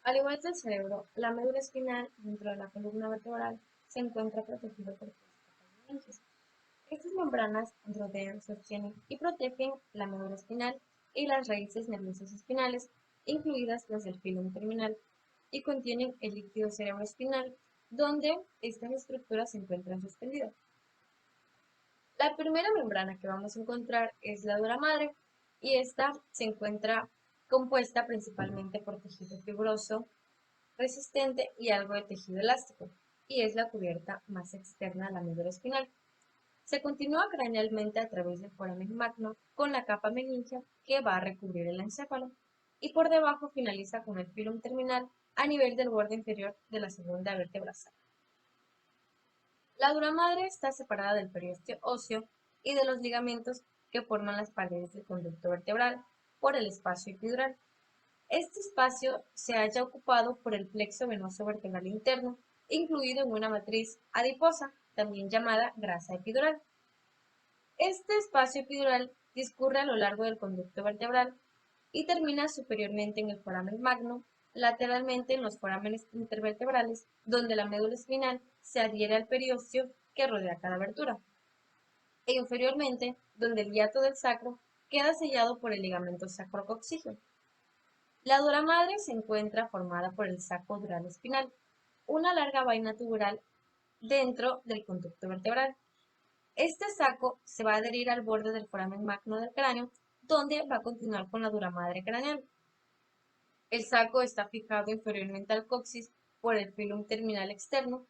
Al igual que el cerebro, la médula espinal dentro de la columna vertebral se encuentra protegido por tres capas de meninges. Estas membranas rodean, sostienen y protegen la médula espinal y las raíces nerviosas espinales, incluidas las del filum terminal, y contienen el líquido cerebroespinal, donde estas estructuras se encuentran suspendidas. La primera membrana que vamos a encontrar es la dura madre, y esta se encuentra compuesta principalmente por tejido fibroso, resistente y algo de tejido elástico, y es la cubierta más externa de la médula espinal. Se continúa cranealmente a través del foramen magno con la capa meningea que va a recubrir el encéfalo, y por debajo finaliza con el filum terminal a nivel del borde inferior de la segunda vértebra sacra. La dura madre está separada del periósteo óseo y de los ligamentos que forman las paredes del conducto vertebral por el espacio epidural. Este espacio se halla ocupado por el plexo venoso vertebral interno, incluido en una matriz adiposa, también llamada grasa epidural. Este espacio epidural discurre a lo largo del conducto vertebral y termina superiormente en el foramen magno, lateralmente en los forámenes intervertebrales, donde la médula espinal se adhiere al periósteo que rodea cada abertura, e inferiormente, donde el hiato del sacro queda sellado por el ligamento sacrococcígeo. La dura madre se encuentra formada por el saco dural espinal, una larga vaina tubular dentro del conducto vertebral. Este saco se va a adherir al borde del foramen magno del cráneo, donde va a continuar con la dura madre craneal. El saco está fijado inferiormente al coxis por el filum terminal externo.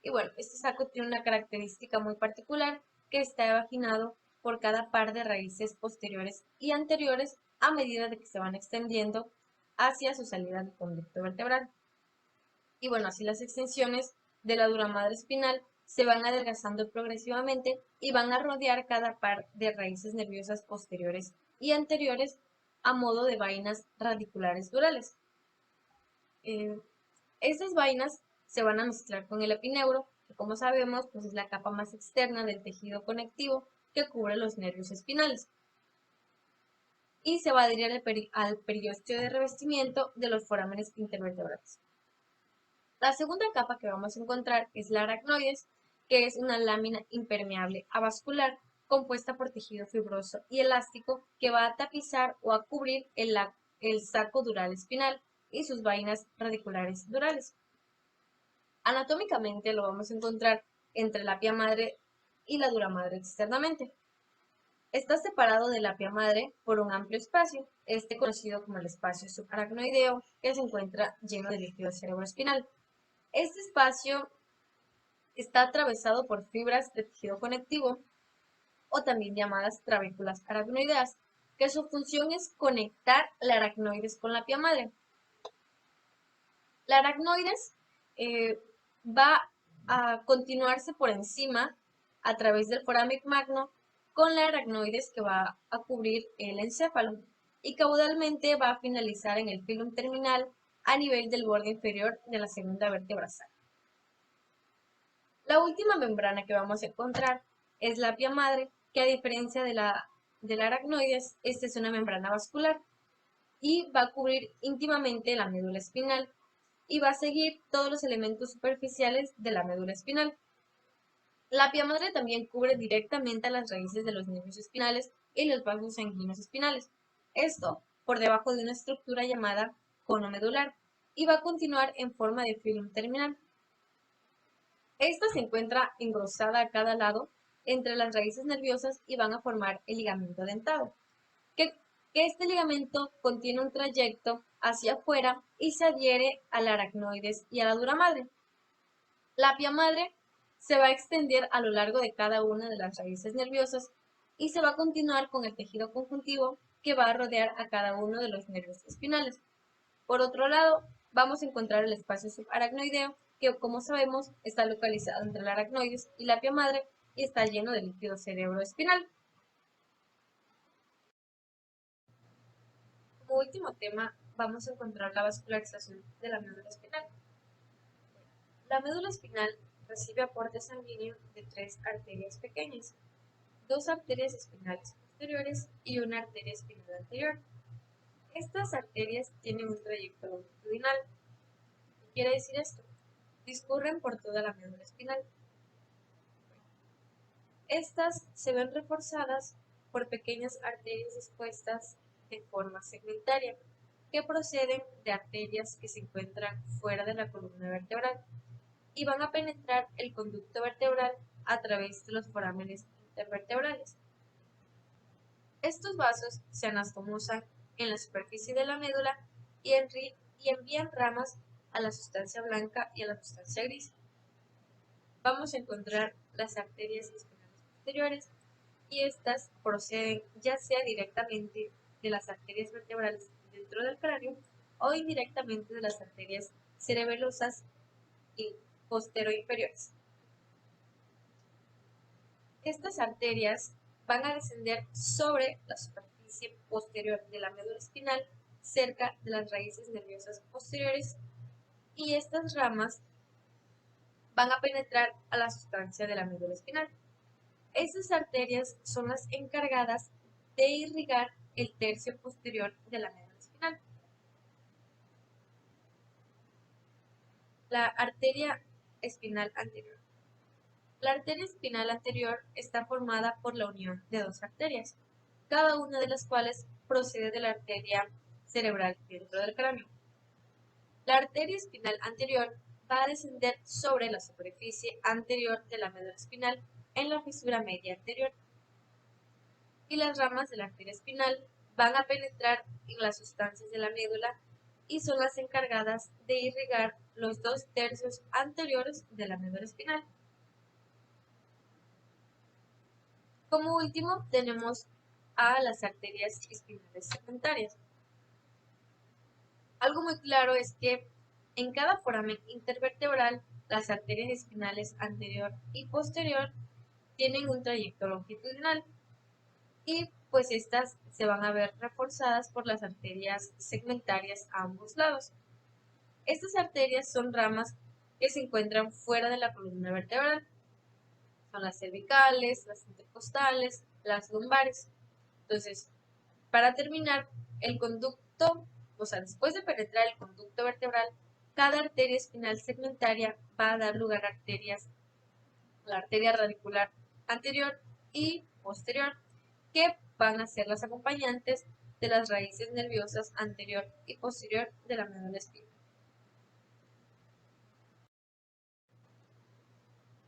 Y bueno, este saco tiene una característica muy particular, que está evaginado por cada par de raíces posteriores y anteriores a medida de que se van extendiendo hacia su salida del conducto vertebral. Y bueno, así las extensiones de la dura madre espinal se van adelgazando progresivamente y van a rodear cada par de raíces nerviosas posteriores y anteriores a modo de vainas radiculares durales. Eh, Estas vainas se van a mezclar con el epineuro, que como sabemos pues es la capa más externa del tejido conectivo que cubre los nervios espinales, y se va a adherir al periósteo de revestimiento de los forámenes intervertebrales. La segunda capa que vamos a encontrar es la aracnoides, que es una lámina impermeable avascular compuesta por tejido fibroso y elástico que va a tapizar o a cubrir el saco dural espinal y sus vainas radiculares durales. Anatómicamente lo vamos a encontrar entre la pia madre y la dura madre externamente. Está separado de la pia madre por un amplio espacio, este conocido como el espacio subaracnoideo, que se encuentra lleno de líquido cerebroespinal. Este espacio está atravesado por fibras de tejido conectivo, o también llamadas trabéculas aracnoideas, que su función es conectar la aracnoides con la pia madre. La aracnoides va a continuarse por encima a través del foramen magno con la aracnoides que va a cubrir el encéfalo, y caudalmente va a finalizar en el filum terminal a nivel del borde inferior de la segunda vértebra sacra. La última membrana que vamos a encontrar es la pia madre, que a diferencia de la aracnoides, esta es una membrana vascular y va a cubrir íntimamente la médula espinal y va a seguir todos los elementos superficiales de la médula espinal. La pia madre también cubre directamente a las raíces de los nervios espinales y los vasos sanguíneos espinales. Esto por debajo de una estructura llamada cono medular, y va a continuar en forma de filum terminal. Esta se encuentra engrosada a cada lado entre las raíces nerviosas y van a formar el ligamento dentado, que, que este ligamento contiene un trayecto hacia afuera y se adhiere a la aracnoides y a la dura madre. La pia madre se va a extender a lo largo de cada una de las raíces nerviosas y se va a continuar con el tejido conjuntivo que va a rodear a cada uno de los nervios espinales. Por otro lado, vamos a encontrar el espacio subaracnoideo, que como sabemos está localizado entre la aracnoides y la pia madre y está lleno de líquido cerebroespinal. Como último tema, vamos a encontrar la vascularización de la médula espinal. La médula espinal recibe aporte sanguíneo de tres arterias pequeñas, dos arterias espinales posteriores y una arteria espinal anterior. Estas arterias tienen un trayecto longitudinal quiere decir esto? Discurren por toda la médula espinal. Estas se ven reforzadas por pequeñas arterias dispuestas de forma segmentaria, que proceden de arterias que se encuentran fuera de la columna vertebral y van a penetrar el conducto vertebral a través de los forámenes intervertebrales. Estos vasos se anastomosan en la superficie de la médula y envían ramas a la sustancia blanca y a la sustancia gris. Vamos a encontrar las arterias espinales posteriores y estas proceden ya sea directamente de las arterias vertebrales dentro del cráneo o indirectamente de las arterias cerebelosas y posteroinferiores. Estas arterias van a descender sobre la superficie posterior de la médula espinal, cerca de las raíces nerviosas posteriores, y estas ramas van a penetrar a la sustancia de la médula espinal. Estas arterias son las encargadas de irrigar el tercio posterior de la médula espinal. La arteria espinal anterior. La arteria espinal anterior está formada por la unión de dos arterias, cada una de las cuales procede de la arteria cerebral dentro del cráneo. La arteria espinal anterior va a descender sobre la superficie anterior de la médula espinal en la fisura media anterior, y las ramas de la arteria espinal van a penetrar en las sustancias de la médula y son las encargadas de irrigar los 2/3 anteriores de la médula espinal. Como último, tenemos a las arterias espinales segmentarias. Algo muy claro es que en cada foramen intervertebral, las arterias espinales anterior y posterior tienen un trayecto longitudinal y pues estas se van a ver reforzadas por las arterias segmentarias a ambos lados. Estas arterias son ramas que se encuentran fuera de la columna vertebral. Son las cervicales, las intercostales, las lumbares. Entonces, para terminar, el conducto, o sea, después de penetrar el conducto vertebral, cada arteria espinal segmentaria va a dar lugar a arterias, la arteria radicular anterior y posterior, que van a ser las acompañantes de las raíces nerviosas anterior y posterior de la médula espinal.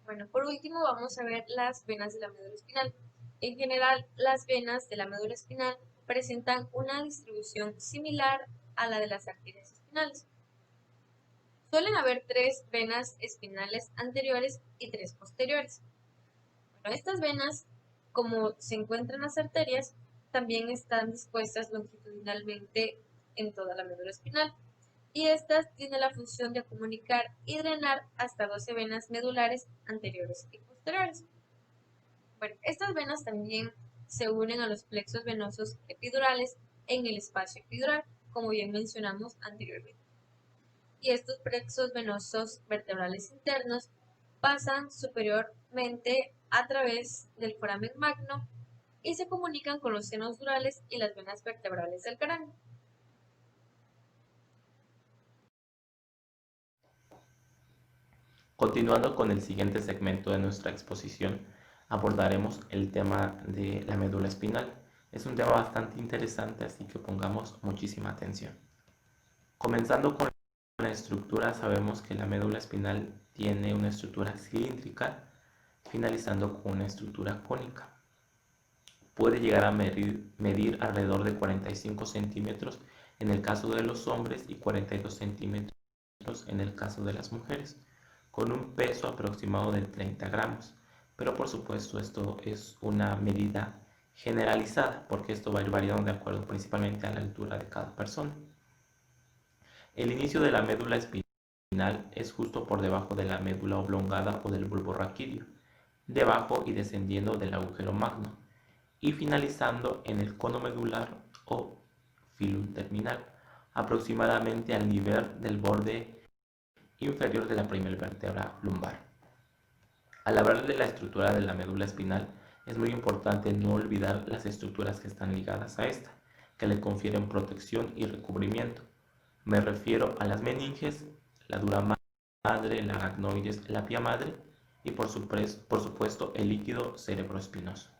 Bueno, por último vamos a ver las venas de la médula espinal. En general, las venas de la médula espinal presentan una distribución similar a la de las arterias espinales. Suelen haber 3 venas espinales anteriores y 3 posteriores. Bueno, estas venas, como se encuentran las arterias, también están dispuestas longitudinalmente en toda la médula espinal, y estas tienen la función de comunicar y drenar hasta 12 venas medulares anteriores y posteriores. Bueno, estas venas también se unen a los plexos venosos epidurales en el espacio epidural, como bien mencionamos anteriormente. Y estos plexos venosos vertebrales internos pasan superiormente a través del foramen magno y se comunican con los senos durales y las venas vertebrales del cráneo. Continuando con el siguiente segmento de nuestra exposición, abordaremos el tema de la médula espinal. Es un tema bastante interesante, así que pongamos muchísima atención. Comenzando con la estructura, sabemos que la médula espinal tiene una estructura cilíndrica, finalizando con una estructura cónica. Puede llegar a medir alrededor de 45 centímetros en el caso de los hombres y 42 centímetros en el caso de las mujeres, con un peso aproximado de 30 gramos. Pero por supuesto esto es una medida generalizada, porque esto va a ir variando de acuerdo principalmente a la altura de cada persona. El inicio de la médula espinal es justo por debajo de la médula oblongada o del bulbo raquídeo, debajo y descendiendo del agujero magno, y finalizando en el cono medular o filum terminal, aproximadamente al nivel del borde inferior de la primera vértebra lumbar. Al hablar de la estructura de la médula espinal, es muy importante no olvidar las estructuras que están ligadas a esta, que le confieren protección y recubrimiento. Me refiero a las meninges, la dura madre, la aracnoides, la pía madre y por supuesto el líquido cerebroespinoso.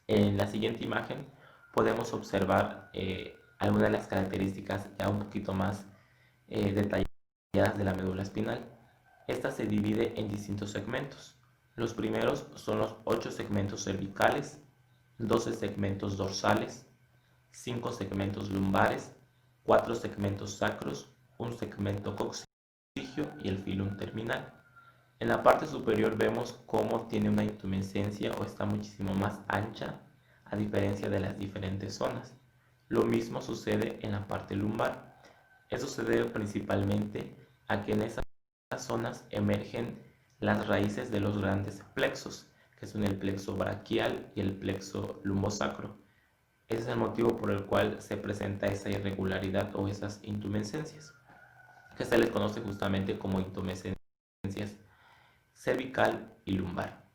En la siguiente imagen podemos observar algunas de las características ya un poquito más detalladas de la médula espinal. Esta se divide en distintos segmentos. Los primeros son los 8 segmentos cervicales, 12 segmentos dorsales, 5 segmentos lumbares, 4 segmentos sacros, un segmento coxigio y el filum terminal. En la parte superior vemos cómo tiene una intumescencia o está muchísimo más ancha a diferencia de las diferentes zonas. Lo mismo sucede en la parte lumbar. Eso se debe principalmente a que en esas zonas emergen las raíces de los grandes plexos, que son el plexo braquial y el plexo lumbosacro. Ese es el motivo por el cual se presenta esa irregularidad o esas intumescencias, que se les conoce justamente como intumescencias cervical y lumbar.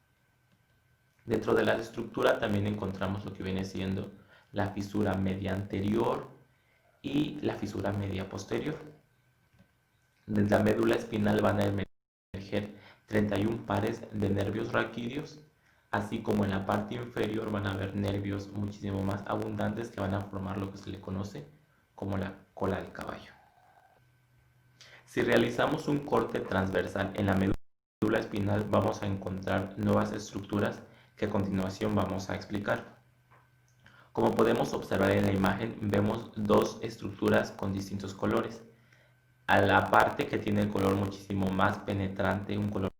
Dentro de la estructura también encontramos lo que viene siendo la fisura media anterior y la fisura media posterior. De la médula espinal van a emerger 31 pares de nervios raquídeos, así como en la parte inferior van a haber nervios muchísimo más abundantes que van a formar lo que se le conoce como la cola de caballo. Si realizamos un corte transversal en la médula espinal vamos a encontrar nuevas estructuras que a continuación vamos a explicar. Como podemos observar en la imagen, vemos dos estructuras con distintos colores. A la parte que tiene el color muchísimo más penetrante, un color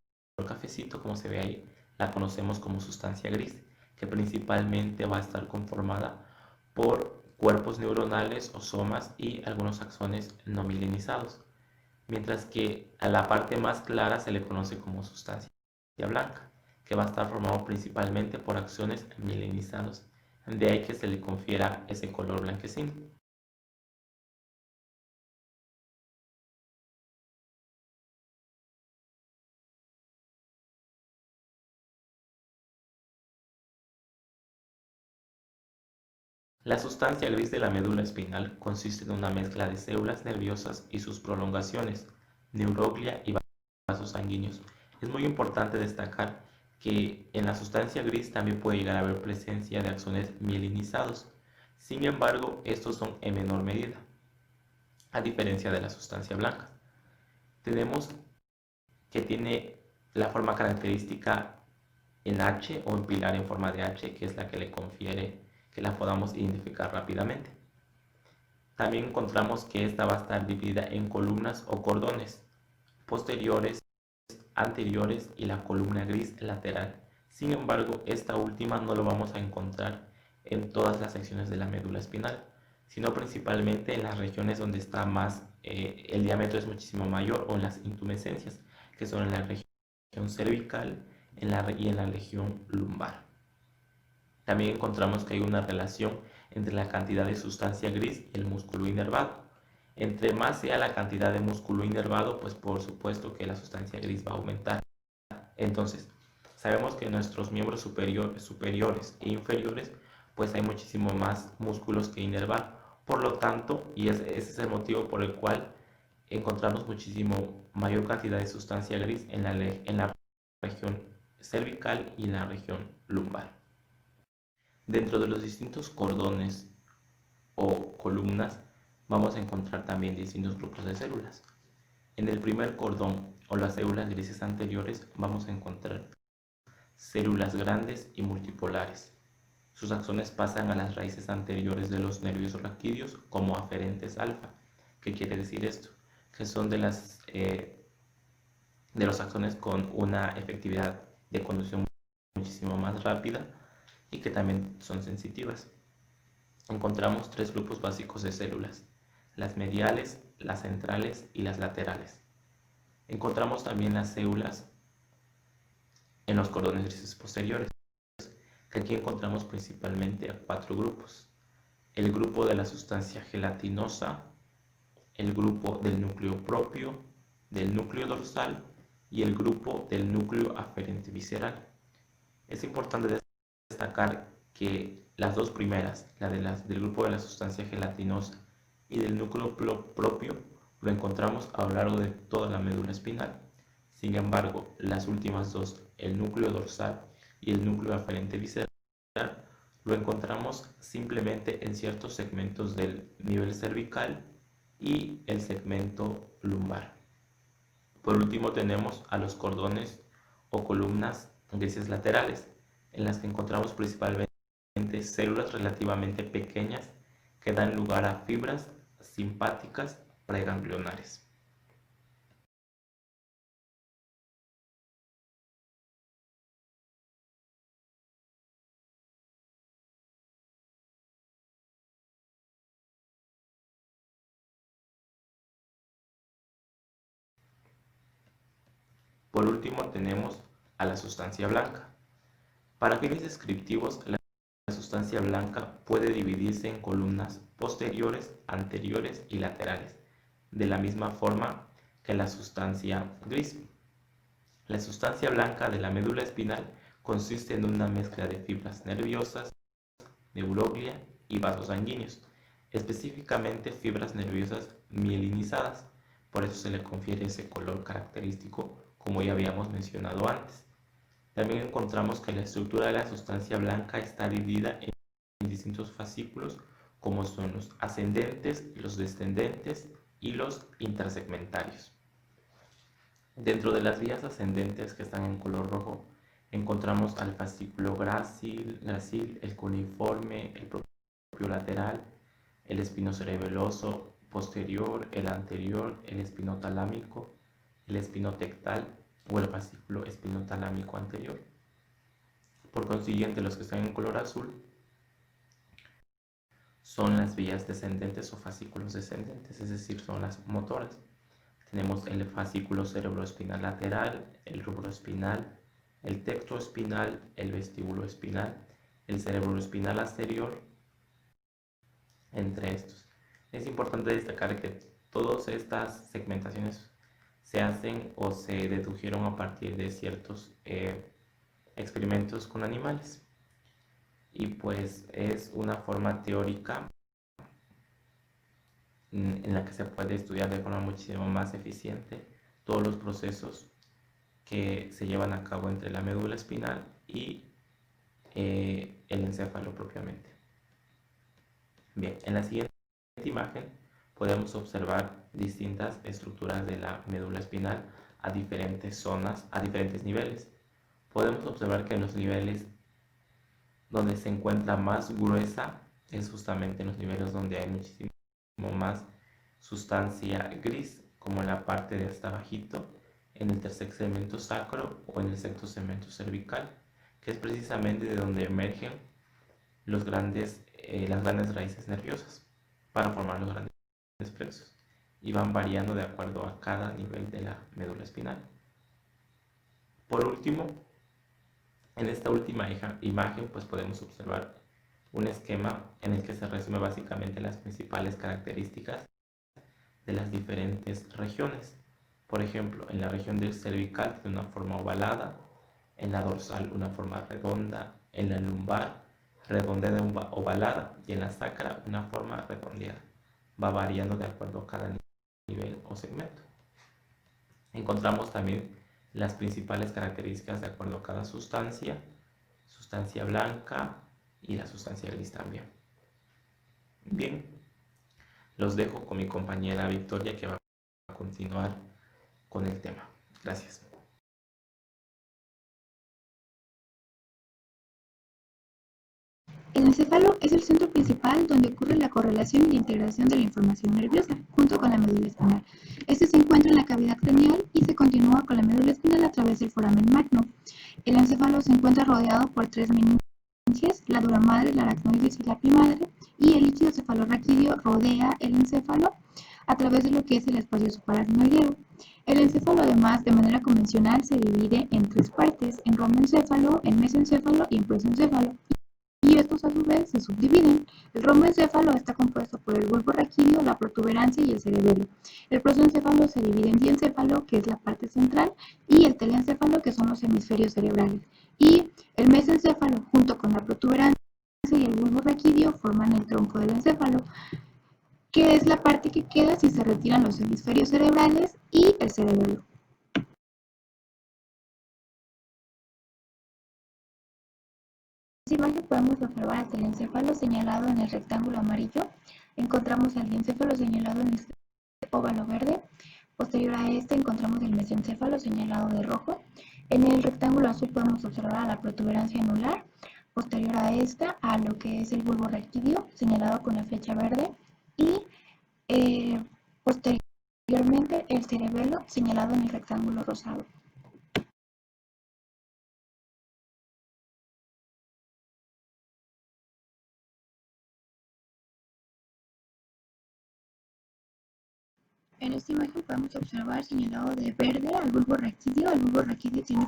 cafecito como se ve ahí, la conocemos como sustancia gris, que principalmente va a estar conformada por cuerpos neuronales o somas y algunos axones no mielinizados, mientras que a la parte más clara se le conoce como sustancia blanca, que va a estar formado principalmente por axones mielinizados, de ahí que se le confiera ese color blanquecino. La sustancia gris de la médula espinal consiste en una mezcla de células nerviosas y sus prolongaciones, neuroglia y vasos sanguíneos. Es muy importante destacar que en la sustancia gris también puede llegar a haber presencia de axones mielinizados. Sin embargo, estos son en menor medida, a diferencia de la sustancia blanca. Tenemos que tiene la forma característica en H o en pilar en forma de H, que es la que le confiere que la podamos identificar rápidamente. También encontramos que esta va a estar dividida en columnas o cordones posteriores, anteriores y la columna gris lateral. Sin embargo, esta última no lo vamos a encontrar en todas las secciones de la médula espinal, sino principalmente en las regiones donde está más, el diámetro es muchísimo mayor o en las intumescencias, que son en la región cervical y en la región lumbar. También encontramos que hay una relación entre la cantidad de sustancia gris y el músculo inervado. Entre más sea la cantidad de músculo inervado, pues por supuesto que la sustancia gris va a aumentar. Entonces, sabemos que en nuestros miembros superiores e inferiores, pues hay muchísimo más músculos que inervar. Por lo tanto, y ese es el motivo por el cual encontramos muchísimo mayor cantidad de sustancia gris en la región cervical y en la región lumbar. Dentro de los distintos cordones o columnas vamos a encontrar también distintos grupos de células. En el primer cordón o las células grises anteriores vamos a encontrar células grandes y multipolares. Sus axones pasan a las raíces anteriores de los nervios raquídeos como aferentes alfa. ¿Qué quiere decir esto? Que son de los axones con una efectividad de conducción muchísimo más rápida y que también son sensitivas. Encontramos tres grupos básicos de células: las mediales, las centrales y las laterales. Encontramos también las células en los cordones grises posteriores, que aquí encontramos principalmente a cuatro grupos: el grupo de la sustancia gelatinosa, el grupo del núcleo propio, del núcleo dorsal y el grupo del núcleo aferente visceral. Es importante destacar que las dos primeras, del grupo de la sustancia gelatinosa y del núcleo propio, Lo encontramos a lo largo de toda la médula espinal. Sin embargo, las últimas dos, el núcleo dorsal y el núcleo aferente visceral, lo encontramos simplemente en ciertos segmentos del nivel cervical y el segmento lumbar. Por último tenemos a los cordones o columnas grises laterales, en las que encontramos principalmente células relativamente pequeñas que dan lugar a fibras simpáticas preganglionares. Por último tenemos a la sustancia blanca. Para fines descriptivos, la sustancia blanca puede dividirse en columnas posteriores, anteriores y laterales, de la misma forma que la sustancia gris. La sustancia blanca de la médula espinal consiste en una mezcla de fibras nerviosas, neuroglia y vasos sanguíneos, específicamente fibras nerviosas mielinizadas. Por eso se le confiere ese color característico, como ya habíamos mencionado antes. También encontramos que la estructura de la sustancia blanca está dividida en distintos fascículos, como son los ascendentes, los descendentes y los intersegmentarios. Dentro de las vías ascendentes que están en color rojo, encontramos al fascículo grácil, el cuneiforme, el propio lateral, el espinocerebeloso posterior, el anterior, el espinotalámico, el espinotectal o el fascículo espinotalámico anterior. Por consiguiente, los que están en color azul son las vías descendentes o fascículos descendentes, es decir, son las motoras. Tenemos el fascículo cerebroespinal lateral, el rubroespinal, el tecto espinal, el vestíbulo espinal, el cerebroespinal anterior, entre estos. Es importante destacar que todas estas segmentaciones se hacen o se dedujeron a partir de ciertos experimentos con animales. Y pues es una forma teórica en la que se puede estudiar de forma muchísimo más eficiente todos los procesos que se llevan a cabo entre la médula espinal y el encéfalo propiamente. Bien, en la siguiente imagen podemos observar distintas estructuras de la médula espinal a diferentes zonas, a diferentes niveles. Podemos observar que en los niveles donde se encuentra más gruesa es justamente en los niveles donde hay muchísimo más sustancia gris, como en la parte de hasta abajito, en el tercer segmento sacro o en el sexto segmento cervical, que es precisamente de donde emergen las grandes raíces nerviosas para formar los grandes plexos y van variando de acuerdo a cada nivel de la médula espinal. Por último, en esta última imagen pues podemos observar un esquema en el que se resume básicamente las principales características de las diferentes regiones. Por ejemplo, en la región del cervical tiene una forma ovalada, en la dorsal una forma redonda, en la lumbar redondeada ovalada y en la sacra una forma redondeada. Va variando de acuerdo a cada nivel o segmento. Encontramos también las principales características de acuerdo a cada sustancia blanca y la sustancia gris también. Bien, los dejo con mi compañera Victoria que va a continuar con el tema. Gracias. El encéfalo es el centro principal donde ocurre la correlación y integración de la información nerviosa, junto con la médula espinal. Este se encuentra en la cavidad craneal y se continúa con la médula espinal a través del foramen magno. El encéfalo se encuentra rodeado por tres meninges, la dura madre, la aracnoides y la epimadre, y el líquido cefalorraquídeo rodea el encéfalo a través de lo que es el espacio supraracnoideo. El encéfalo, además, de manera convencional, se divide en tres partes: en romboencéfalo, en mesencéfalo y en prosencéfalo. Y estos a su vez se subdividen. El romboencéfalo está compuesto por el bulbo raquídeo, la protuberancia y el cerebelo. El prosencéfalo se divide en diencéfalo, que es la parte central, y el telencéfalo, que son los hemisferios cerebrales. Y el mesencéfalo, junto con la protuberancia y el bulbo raquídeo, forman el tronco del encéfalo, que es la parte que queda si se retiran los hemisferios cerebrales y el cerebelo. En esta imagen podemos observar hasta el encéfalo señalado en el rectángulo amarillo. Encontramos el diencéfalo señalado en el óvalo verde. Posterior a este encontramos el mesencéfalo señalado de rojo. En el rectángulo azul podemos observar a la protuberancia anular. Posterior a esta, a lo que es el bulbo raquídeo señalado con la flecha verde. Y posteriormente el cerebelo señalado en el rectángulo rosado. En esta imagen podemos observar señalado de verde al bulbo raquídeo. El bulbo raquídeo tiene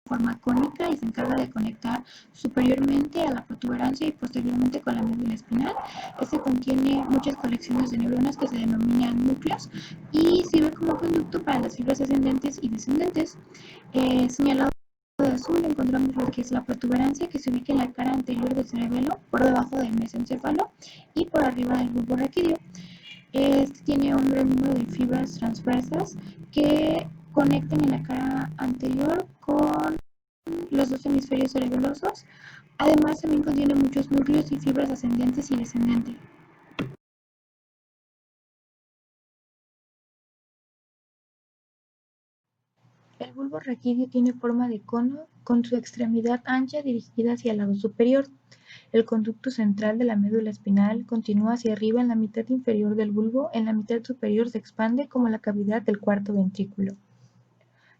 forma cónica y se encarga de conectar superiormente a la protuberancia y posteriormente con la médula espinal. Este contiene muchas colecciones de neuronas que se denominan núcleos y sirve como conducto para las fibras ascendentes y descendentes. Señalado de azul encontramos lo que es la protuberancia, que se ubica en la cara anterior del cerebelo, por debajo del mesencéfalo y por arriba del bulbo raquídeo. Este tiene un gran número de fibras transversas que conectan en la cara anterior con los dos hemisferios cerebelosos. Además, también contiene muchos núcleos y fibras ascendentes y descendentes. El bulbo raquídeo tiene forma de cono con su extremidad ancha dirigida hacia el lado superior. El conducto central de la médula espinal continúa hacia arriba en la mitad inferior del bulbo, en la mitad superior se expande como la cavidad del cuarto ventrículo.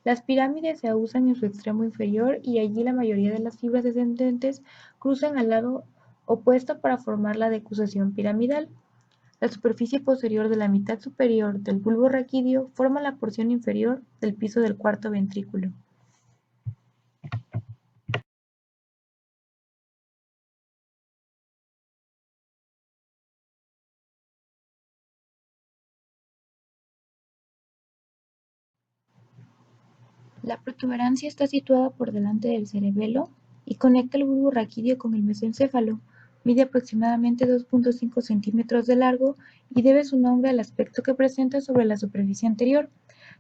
Las pirámides se usan en su extremo inferior y allí la mayoría de las fibras descendentes cruzan al lado opuesto para formar la decusación piramidal. La superficie posterior de la mitad superior del bulbo raquídeo forma la porción inferior del piso del cuarto ventrículo. La protuberancia está situada por delante del cerebelo y conecta el bulbo raquídeo con el mesencéfalo. Mide aproximadamente 2.5 centímetros de largo y debe su nombre al aspecto que presenta sobre la superficie anterior,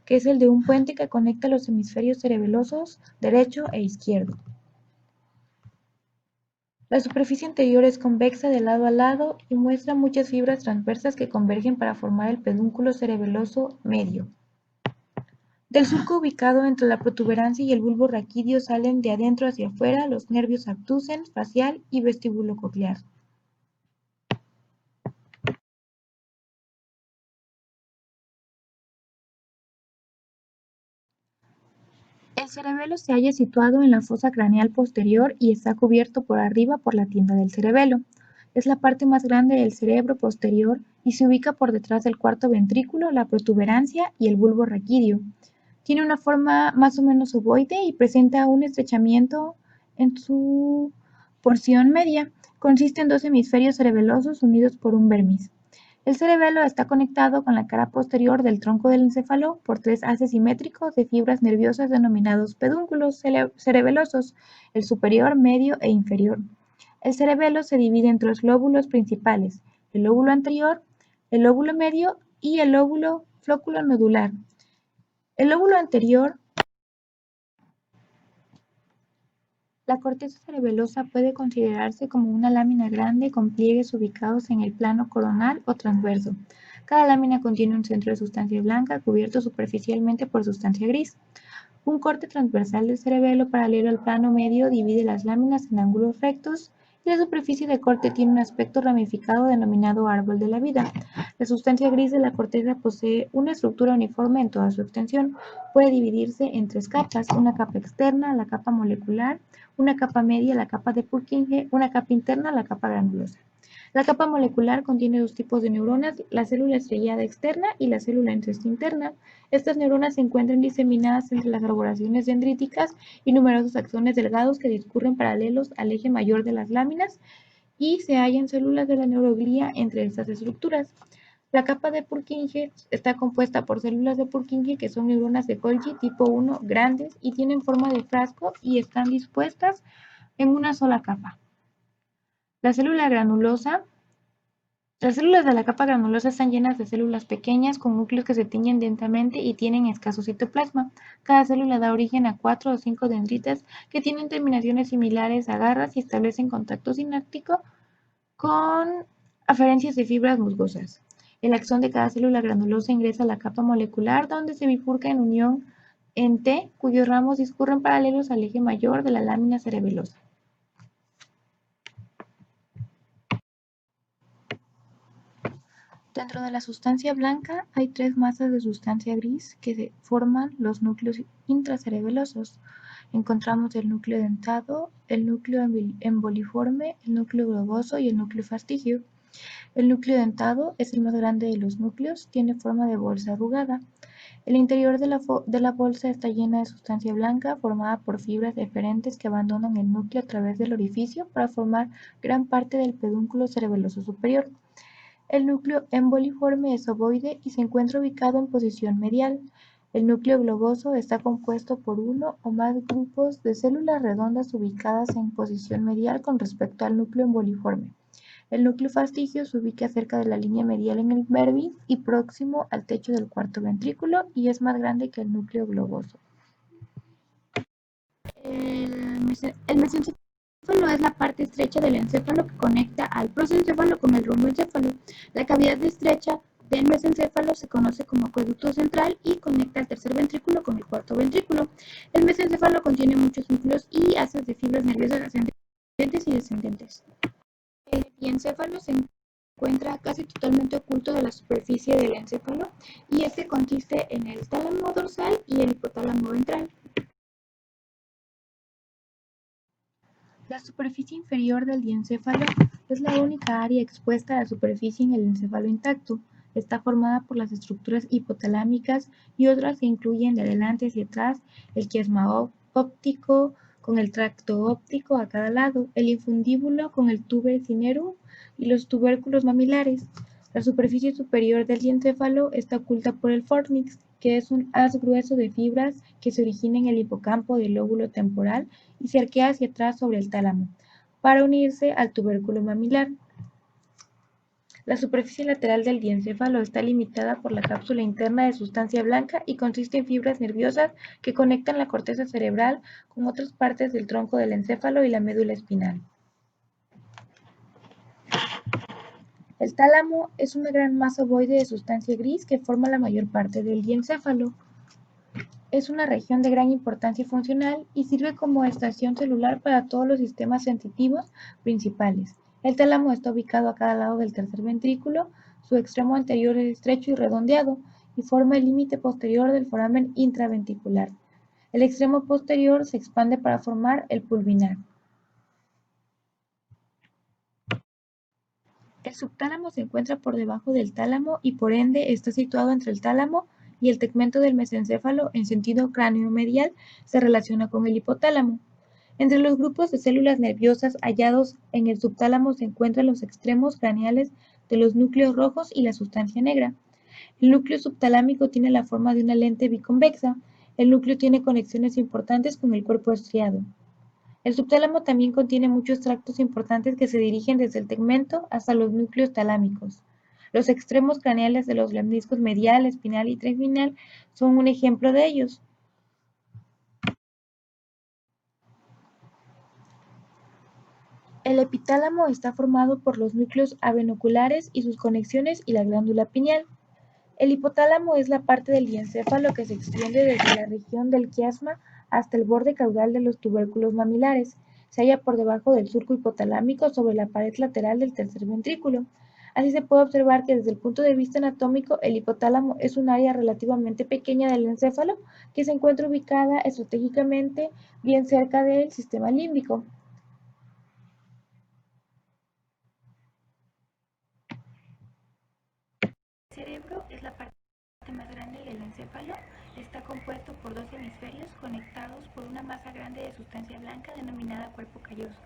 que es el de un puente que conecta los hemisferios cerebelosos derecho e izquierdo. La superficie anterior es convexa de lado a lado y muestra muchas fibras transversas que convergen para formar el pedúnculo cerebeloso medio. Del surco ubicado entre la protuberancia y el bulbo raquídeo salen de adentro hacia afuera los nervios abducens, facial y vestíbulo coclear. El cerebelo se halla situado en la fosa craneal posterior y está cubierto por arriba por la tienda del cerebelo. Es la parte más grande del cerebro posterior y se ubica por detrás del cuarto ventrículo, la protuberancia y el bulbo raquídeo. Tiene una forma más o menos ovoide y presenta un estrechamiento en su porción media. Consiste en dos hemisferios cerebelosos unidos por un vermis. El cerebelo está conectado con la cara posterior del tronco del encéfalo por tres haces simétricos de fibras nerviosas denominados pedúnculos cerebelosos, el superior, medio e inferior. El cerebelo se divide en tres lóbulos principales, el lóbulo anterior, el lóbulo medio y el lóbulo flóculo nodular. El lóbulo anterior. La corteza cerebelosa puede considerarse como una lámina grande con pliegues ubicados en el plano coronal o transverso. Cada lámina contiene un centro de sustancia blanca cubierto superficialmente por sustancia gris. Un corte transversal del cerebelo paralelo al plano medio divide las láminas en ángulos rectos y la superficie de corte tiene un aspecto ramificado denominado árbol de la vida. La sustancia gris de la corteza posee una estructura uniforme en toda su extensión. Puede dividirse en tres capas, una capa externa, la capa molecular, una capa media, la capa de Purkinje, una capa interna, la capa granulosa. La capa molecular contiene dos tipos de neuronas, la célula estrellada externa y la célula interna. Estas neuronas se encuentran diseminadas entre las arbolaciones dendríticas y numerosos axones delgados que discurren paralelos al eje mayor de las láminas y se hallan células de la neuroglía entre estas estructuras. La capa de Purkinje está compuesta por células de Purkinje que son neuronas de Golgi tipo 1 grandes y tienen forma de frasco y están dispuestas en una sola capa. La célula granulosa Las células de la capa granulosa están llenas de células pequeñas con núcleos que se tiñen densamente y tienen escaso citoplasma. Cada célula da origen a 4 o 5 dendritas que tienen terminaciones similares a garras y establecen contacto sináptico con aferencias de fibras musgosas. El axón de cada célula granulosa ingresa a la capa molecular donde se bifurca en unión en T, cuyos ramos discurren paralelos al eje mayor de la lámina cerebelosa. Dentro de la sustancia blanca hay 3 masas de sustancia gris que forman los núcleos intracerebelosos. Encontramos el núcleo dentado, el núcleo emboliforme, el núcleo globoso y el núcleo fastigio. El núcleo dentado es el más grande de los núcleos, tiene forma de bolsa arrugada. El interior de la bolsa está llena de sustancia blanca formada por fibras eferentes que abandonan el núcleo a través del orificio para formar gran parte del pedúnculo cerebeloso superior. El núcleo emboliforme es ovoide y se encuentra ubicado en posición medial. El núcleo globoso está compuesto por uno o más grupos de células redondas ubicadas en posición medial con respecto al núcleo emboliforme. El núcleo fastigio se ubica cerca de la línea medial en el vermis y próximo al techo del cuarto ventrículo y es más grande que el núcleo globoso. El mesencéfalo es la parte estrecha del encéfalo que conecta al prosencéfalo con el romboencéfalo. La cavidad estrecha del mesencéfalo se conoce como acueducto central y conecta al tercer ventrículo con el cuarto ventrículo. El mesencéfalo contiene muchos núcleos y haces de fibras nerviosas ascendentes y descendentes. El diencéfalo se encuentra casi totalmente oculto de la superficie del encéfalo y este consiste en el tálamo dorsal y el hipotálamo ventral. La superficie inferior del diencéfalo es la única área expuesta a la superficie en el encéfalo intacto. Está formada por las estructuras hipotalámicas y otras que incluyen de adelante hacia atrás el quiasma óptico con el tracto óptico a cada lado, el infundíbulo con el tuber cinerum y los tubérculos mamilares. La superficie superior del diencéfalo está oculta por el fornix, que es un haz grueso de fibras que se origina en el hipocampo del lóbulo temporal y se arquea hacia atrás sobre el tálamo, para unirse al tubérculo mamilar. La superficie lateral del diencéfalo está limitada por la cápsula interna de sustancia blanca y consiste en fibras nerviosas que conectan la corteza cerebral con otras partes del tronco del encéfalo y la médula espinal. El tálamo es una gran masa ovoide de sustancia gris que forma la mayor parte del diencéfalo. Es una región de gran importancia funcional y sirve como estación celular para todos los sistemas sensitivos principales. El tálamo está ubicado a cada lado del tercer ventrículo, su extremo anterior es estrecho y redondeado y forma el límite posterior del foramen intraventricular. El extremo posterior se expande para formar el pulvinar. El subtálamo se encuentra por debajo del tálamo y por ende está situado entre el tálamo y el tegmento del mesencéfalo en sentido cráneo-medial se relaciona con el hipotálamo. Entre los grupos de células nerviosas hallados en el subtálamo se encuentran los extremos craneales de los núcleos rojos y la sustancia negra. El núcleo subtalámico tiene la forma de una lente biconvexa. El núcleo tiene conexiones importantes con el cuerpo estriado. El subtálamo también contiene muchos tractos importantes que se dirigen desde el tegmento hasta los núcleos talámicos. Los extremos craneales de los lemniscos medial, espinal y trigeminal son un ejemplo de ellos. El epitálamo está formado por los núcleos avenoculares y sus conexiones y la glándula pineal. El hipotálamo es la parte del diencéfalo que se extiende desde la región del quiasma hasta el borde caudal de los tubérculos mamilares. Se halla por debajo del surco hipotalámico sobre la pared lateral del tercer ventrículo. Así se puede observar que desde el punto de vista anatómico, el hipotálamo es un área relativamente pequeña del encéfalo que se encuentra ubicada estratégicamente bien cerca del sistema límbico. El cerebro es la parte más grande del encéfalo. Está compuesto por dos hemisferios conectados por una masa grande de sustancia blanca denominada cuerpo calloso.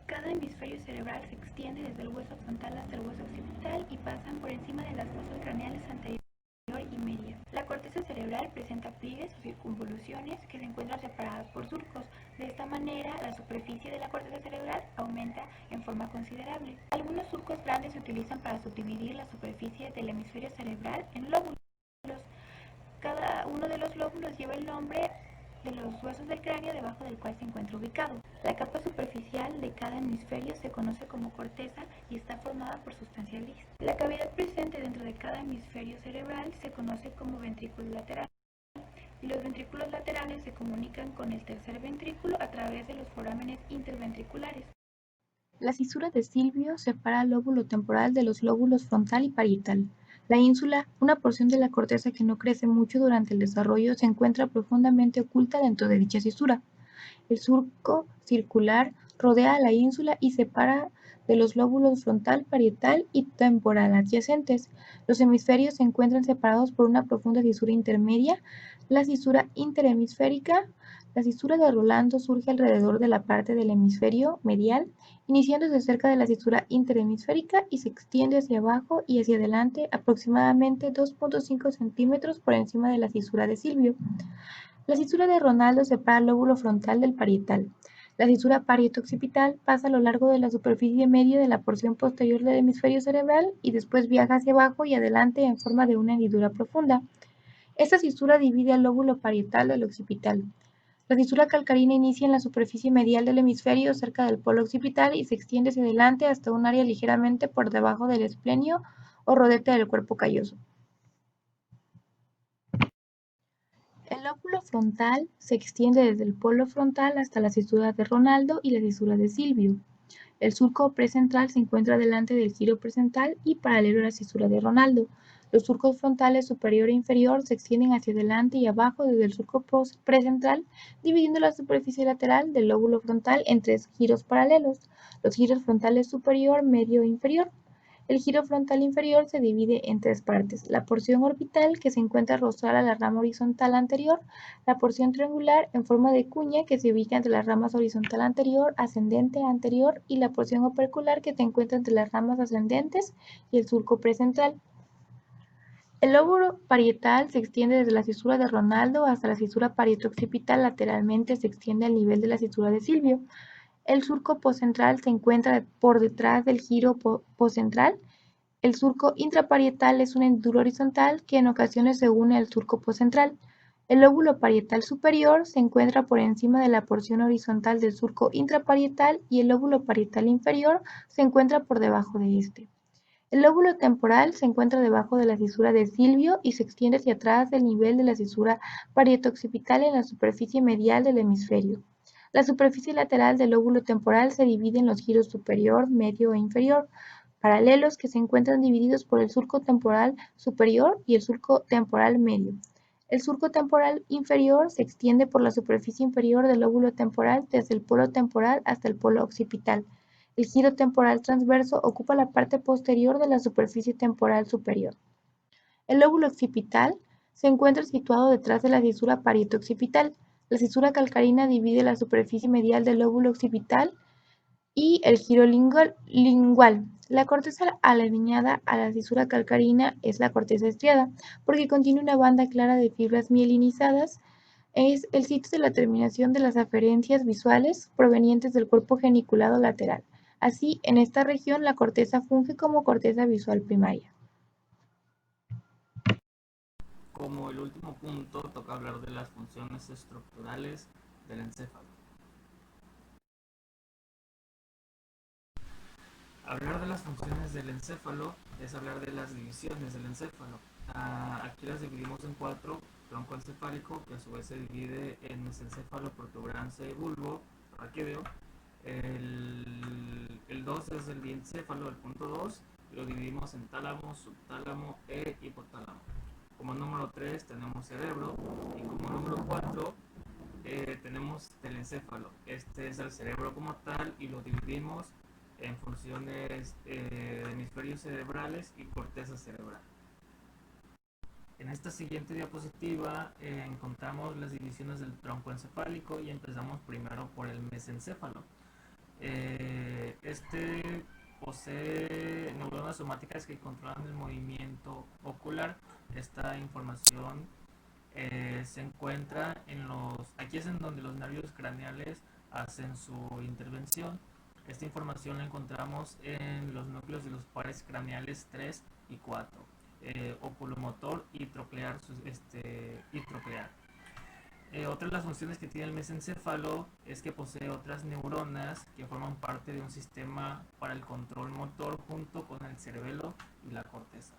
Cada hemisferio cerebral se extiende desde el hueso frontal hasta el hueso occipital y pasan por encima de las fosas craneales anterior y media. La corteza cerebral presenta pliegues o circunvoluciones que se encuentran separadas por surcos. De esta manera, la superficie de la corteza cerebral aumenta en forma considerable. Algunos surcos grandes se utilizan para subdividir la superficie del hemisferio cerebral en lóbulos. Cada uno de los lóbulos lleva el nombre de los huesos del cráneo debajo del cual se encuentra ubicado. La capa superficial de cada hemisferio se conoce como corteza y está formada por sustancia gris. La cavidad presente dentro de cada hemisferio cerebral se conoce como ventrículo lateral. Y los ventrículos laterales se comunican con el tercer ventrículo a través de los forámenes interventriculares. La cisura de Silvio separa el lóbulo temporal de los lóbulos frontal y parietal. La ínsula, una porción de la corteza que no crece mucho durante el desarrollo, se encuentra profundamente oculta dentro de dicha cisura. El surco circular rodea a la ínsula y separa de los lóbulos frontal, parietal y temporal adyacentes. Los hemisferios se encuentran separados por una profunda cisura intermedia, la cisura interhemisférica. La cisura de Rolando surge alrededor de la parte del hemisferio medial, iniciándose cerca de la cisura interhemisférica y se extiende hacia abajo y hacia adelante aproximadamente 2.5 centímetros por encima de la cisura de Silvio. La cisura de Ronaldo separa el lóbulo frontal del parietal. La cisura parieto-occipital pasa a lo largo de la superficie media de la porción posterior del hemisferio cerebral y después viaja hacia abajo y adelante en forma de una hendidura profunda. Esta cisura divide al lóbulo parietal del occipital. La cisura calcarina inicia en la superficie medial del hemisferio cerca del polo occipital y se extiende hacia adelante hasta un área ligeramente por debajo del esplenio o rodete del cuerpo calloso. El lóbulo frontal se extiende desde el polo frontal hasta la cisura de Ronaldo y la cisura de Silvio. El surco precentral se encuentra delante del giro precentral y paralelo a la cisura de Ronaldo. Los surcos frontales superior e inferior se extienden hacia adelante y abajo desde el surco precentral, dividiendo la superficie lateral del lóbulo frontal en tres giros paralelos: los giros frontales superior, medio e inferior. El giro frontal inferior se divide en tres partes: la porción orbital, que se encuentra rostral a la rama horizontal anterior; la porción triangular en forma de cuña, que se ubica entre las ramas horizontal anterior, ascendente, anterior; y la porción opercular, que se encuentra entre las ramas ascendentes y el surco precentral. El lóbulo parietal se extiende desde la cisura de Ronaldo hasta la cisura parieto-occipital. Lateralmente se extiende al nivel de la cisura de Silvio. El surco poscentral se encuentra por detrás del giro poscentral. El surco intraparietal es una hendidura horizontal que en ocasiones se une al surco poscentral. El lóbulo parietal superior se encuentra por encima de la porción horizontal del surco intraparietal y el lóbulo parietal inferior se encuentra por debajo de este. El lóbulo temporal se encuentra debajo de la cisura de Silvio y se extiende hacia atrás del nivel de la cisura parieto-occipital en la superficie medial del hemisferio. La superficie lateral del lóbulo temporal se divide en los giros superior, medio e inferior, paralelos, que se encuentran divididos por el surco temporal superior y el surco temporal medio. El surco temporal inferior se extiende por la superficie inferior del lóbulo temporal desde el polo temporal hasta el polo occipital. El giro temporal transverso ocupa la parte posterior de la superficie temporal superior. El lóbulo occipital se encuentra situado detrás de la cisura parieto-occipital. La cisura calcarina divide la superficie medial del lóbulo occipital y el giro lingual. La corteza alineada a la cisura calcarina es la corteza estriada, porque contiene una banda clara de fibras mielinizadas. Es el sitio de la terminación de las aferencias visuales provenientes del cuerpo geniculado lateral. Así, en esta región la corteza funge como corteza visual primaria. Como el último punto, toca hablar de las funciones estructurales del encéfalo. Hablar de las funciones del encéfalo es hablar de las divisiones del encéfalo. Aquí las dividimos en cuatro: tronco encefálico, que a su vez se divide en mesencéfalo, protuberancia y bulbo raquídeo. El 2 es el diencéfalo, el punto 2, lo dividimos en tálamo, subtálamo e hipotálamo. Como número 3 tenemos cerebro, y como número 4 tenemos telencéfalo. Este es el cerebro como tal y lo dividimos en funciones de hemisferios cerebrales y corteza cerebral. En esta siguiente diapositiva encontramos las divisiones del tronco encefálico y empezamos primero por el mesencéfalo. Este posee neuronas somáticas que controlan el movimiento ocular. Esta información se encuentra aquí es en donde los nervios craneales hacen su intervención. Esta información la encontramos en los núcleos de los pares craneales 3 y 4, oculomotor y troclear. Otra de las funciones que tiene el mesencéfalo es que posee otras neuronas que forman parte de un sistema para el control motor junto con el cerebelo y la corteza.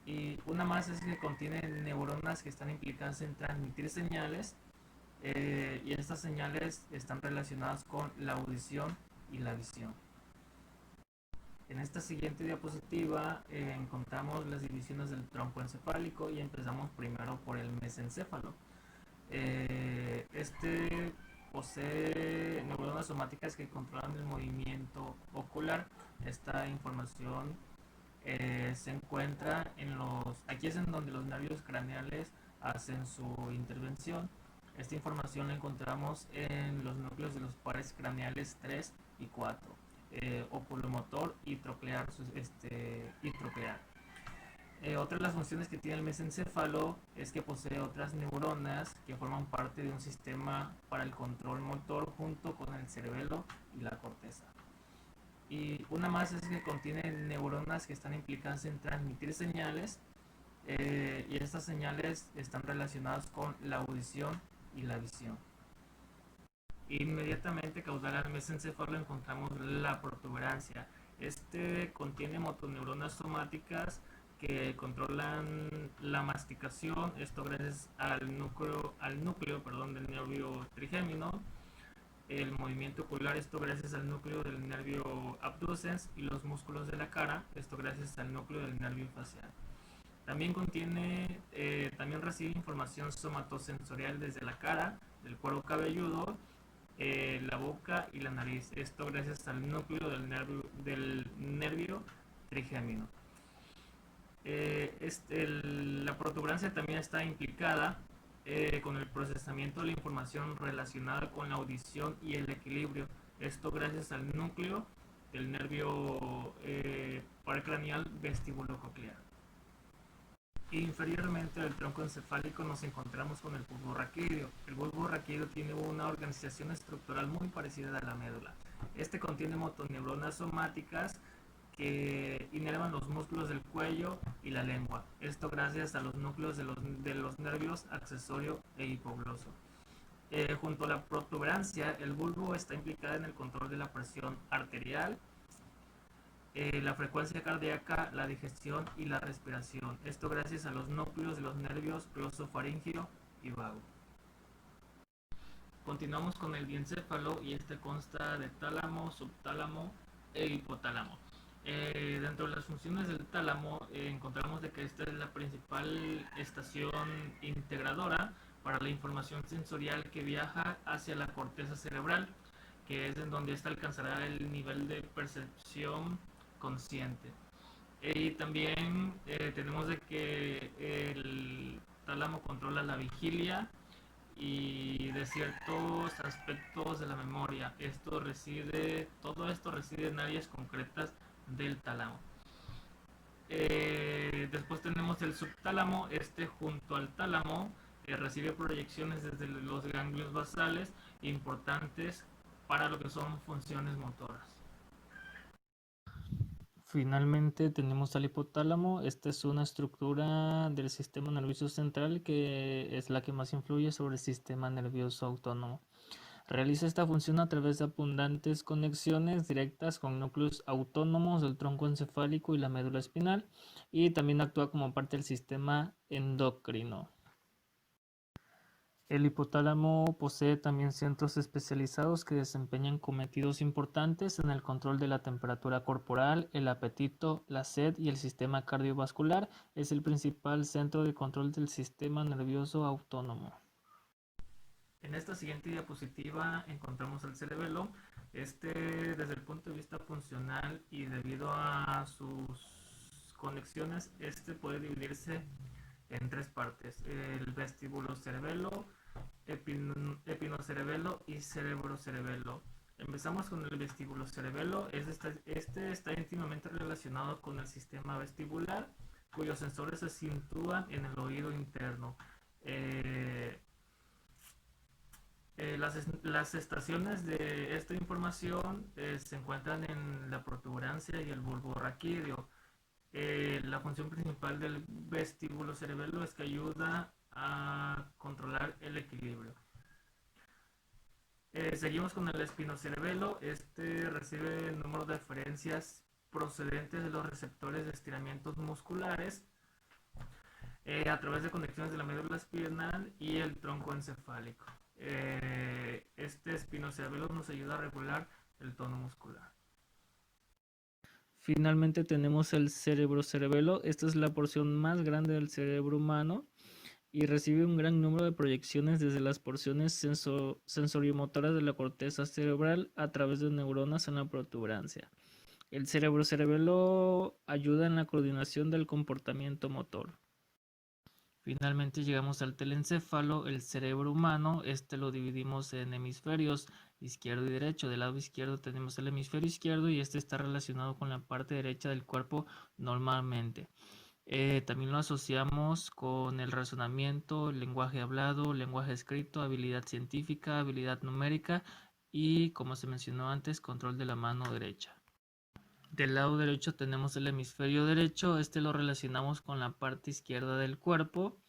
Y una más es que contiene neuronas que están implicadas en transmitir señales, y estas señales están relacionadas con la audición y la visión. En esta siguiente diapositiva encontramos las divisiones del tronco encefálico y empezamos primero por el mesencéfalo. Este posee neuronas somáticas que controlan el movimiento ocular. Esta información se encuentra aquí es en donde los nervios craneales hacen su intervención. Esta información la encontramos en los núcleos de los pares craneales 3 y 4, oculomotor y troclear. Otra de las funciones que tiene el mesencéfalo es que posee otras neuronas que forman parte de un sistema para el control motor junto con el cerebelo y la corteza. Y una más es que contiene neuronas que están implicadas en transmitir señales, y estas señales están relacionadas con la audición y la visión. Inmediatamente caudal al mesencéfalo encontramos la protuberancia. Este contiene motoneuronas somáticas que controlan la masticación, esto gracias al núcleo del nervio trigémino, el movimiento ocular, esto gracias al núcleo del nervio abducens, y los músculos de la cara, esto gracias al núcleo del nervio facial. También también recibe información somatosensorial desde la cara, del cuero cabelludo, la boca y la nariz, esto gracias al núcleo del nervio trigémino. La protuberancia también está implicada con el procesamiento de la información relacionada con la audición y el equilibrio, esto gracias al núcleo del nervio paracraneal vestibulococlear. Inferiormente del tronco encefálico nos encontramos con el bulbo raquídeo. El bulbo raquídeo tiene una organización estructural muy parecida a la médula. Este contiene motoneuronas somáticas que inervan los músculos del cuello y la lengua. Esto gracias a los núcleos de los nervios accesorio e hipogloso. Junto a la protuberancia, el bulbo está implicado en el control de la presión arterial, la frecuencia cardíaca, la digestión y la respiración. Esto gracias a los núcleos de los nervios glosofaríngeo y vago. Continuamos con el diencéfalo y este consta de tálamo, subtálamo e hipotálamo. Dentro de las funciones del tálamo encontramos de que esta es la principal estación integradora para la información sensorial que viaja hacia la corteza cerebral, que es en donde ésta alcanzará el nivel de percepción consciente. Y también tenemos de que el tálamo controla la vigilia y de ciertos aspectos de la memoria. Todo esto reside en áreas concretas del tálamo. Después tenemos el subtálamo. Junto al tálamo recibe proyecciones desde los ganglios basales importantes para lo que son funciones motoras. Finalmente tenemos al hipotálamo. Esta es una estructura del sistema nervioso central que es la que más influye sobre el sistema nervioso autónomo. Realiza esta función a través de abundantes conexiones directas con núcleos autónomos del tronco encefálico y la médula espinal, y también actúa como parte del sistema endocrino. El hipotálamo posee también centros especializados que desempeñan cometidos importantes en el control de la temperatura corporal, el apetito, la sed y el sistema cardiovascular. Es el principal centro de control del sistema nervioso autónomo. En esta siguiente diapositiva encontramos el cerebelo. Desde el punto de vista funcional y debido a sus conexiones, puede dividirse en tres partes: el vestibulocerebelo, epinocerebelo y cerebrocerebelo. Empezamos con el vestibulocerebelo. Este está íntimamente relacionado con el sistema vestibular, cuyos sensores se sitúan en el oído interno. Las estaciones de esta información se encuentran en la protuberancia y el bulbo raquídeo. La función principal del vestíbulo cerebelo es que ayuda a controlar el equilibrio. Seguimos con el espinocerebelo. Este recibe el número de referencias procedentes de los receptores de estiramientos musculares a través de conexiones de la médula espinal y el tronco encefálico. Este espinocerebelo nos ayuda a regular el tono muscular. Finalmente tenemos el cerebrocerebelo. Esta es la porción más grande del cerebro humano y recibe un gran número de proyecciones desde las porciones sensoriomotoras de la corteza cerebral a través de neuronas en la protuberancia. El cerebrocerebelo ayuda en la coordinación del comportamiento motor. Finalmente llegamos al telencéfalo, el cerebro humano. Este lo dividimos en hemisferios izquierdo y derecho. Del lado izquierdo tenemos el hemisferio izquierdo y este está relacionado con la parte derecha del cuerpo normalmente. También lo asociamos con el razonamiento, el lenguaje hablado, lenguaje escrito, habilidad científica, habilidad numérica y, como se mencionó antes, control de la mano derecha. Del lado derecho tenemos el hemisferio derecho. Este lo relacionamos con la parte izquierda del cuerpo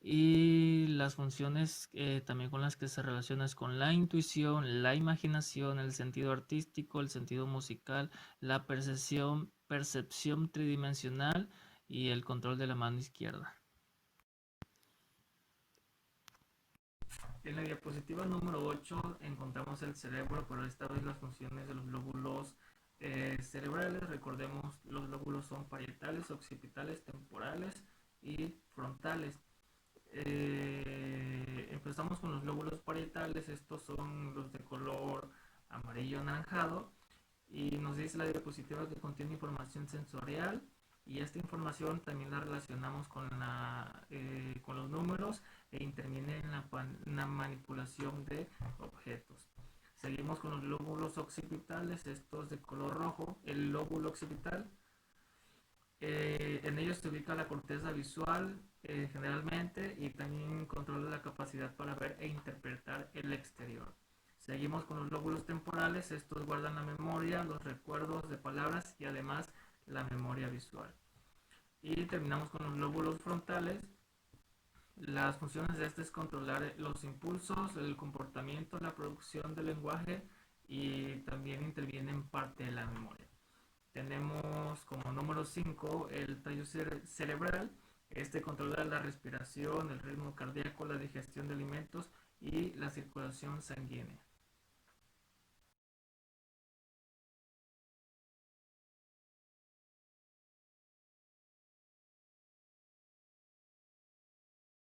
y las funciones también con las que se relaciona es con la intuición, la imaginación, el sentido artístico, el sentido musical, la percepción tridimensional y el control de la mano izquierda. En la diapositiva número 8 encontramos el cerebro, pero esta vez las funciones de los lóbulos cerebrales. Recordemos, los lóbulos son parietales, occipitales, temporales y frontales. Empezamos con los lóbulos parietales. Estos son los de color amarillo anaranjado y nos dice la diapositiva que contiene información sensorial y esta información también la relacionamos con los números e interviene en la manipulación de objetos. Seguimos con los lóbulos occipitales, estos de color rojo. El lóbulo occipital, en ellos se ubica la corteza visual generalmente y también controla la capacidad para ver e interpretar el exterior. Seguimos con los lóbulos temporales. Estos guardan la memoria, los recuerdos de palabras y además la memoria visual. Y terminamos con los lóbulos frontales. Las funciones de este es controlar los impulsos, el comportamiento, la producción del lenguaje y también interviene en parte de la memoria. Tenemos como número 5 el tallo cerebral. Este controla la respiración, el ritmo cardíaco, la digestión de alimentos y la circulación sanguínea.